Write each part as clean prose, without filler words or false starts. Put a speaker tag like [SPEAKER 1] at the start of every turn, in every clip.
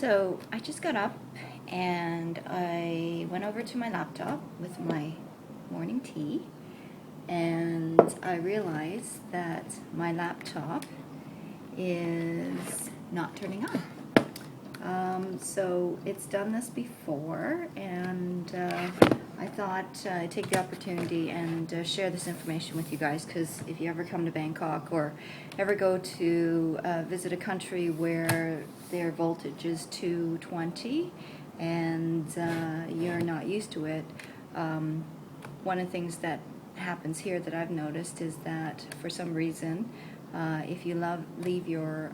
[SPEAKER 1] So I just got up and I went over to my laptop with my morning tea, and I realized that my laptop is not turning on. So it's done this before, and I thought I'd take the opportunity and share this information with you guys, because if you ever come to Bangkok or ever go to visit a country where their voltage is 220 and you're not used to it, one of the things that happens here that I've noticed is that for some reason, if you leave your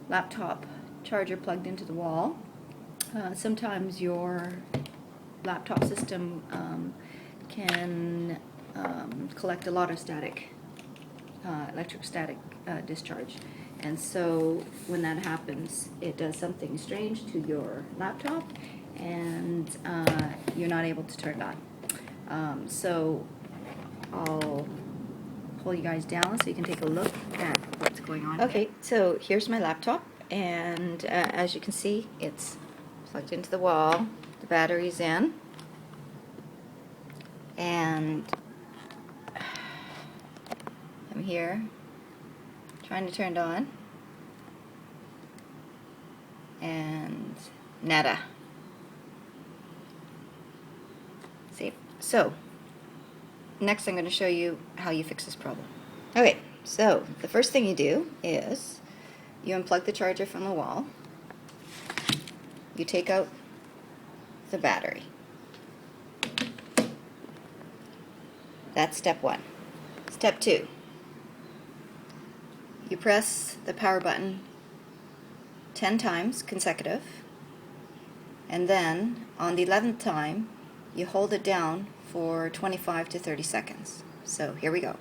[SPEAKER 1] laptop charger plugged into the wall, sometimes your laptop system can collect a lot of electrostatic discharge, and so when that happens, it does something strange to your laptop, and you're not able to turn it on. So I'll pull you guys down so you can take a look at what's going on. Okay, so here's my laptop, and as you can see, it's plugged into the wall, the battery's in, and I'm here trying to turn it on, and nada. See? So next I'm going to show you how you fix this problem. Okay, so the first thing you do is you unplug the charger from the wall. You take out the battery. That's step one. Step two, you press the power button 10 times consecutive, and then on the 11th time you hold it down for 25 to 30 seconds. So here we go.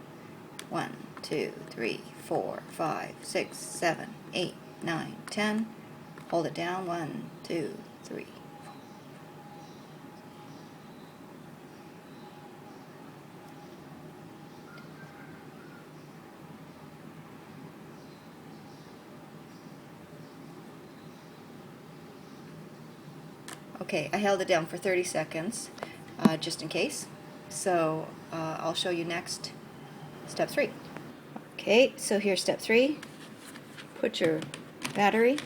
[SPEAKER 1] 1, 2, 3, 4, 5, 6, 7, 8, 9, 10. Hold it down. 1, 2, 3, 4. Okay, I held it down for 30 seconds just in case. So I'll show you next step 3. Okay, so here's step 3. Put your battery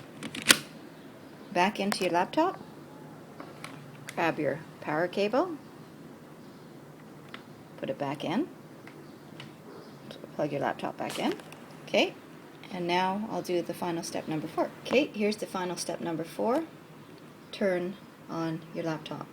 [SPEAKER 1] back into your laptop. Grab your power cable. Put it back in. Plug your laptop back in. Okay, and now I'll do the final step number 4. Okay, here's the final step number 4. Turn on your laptop.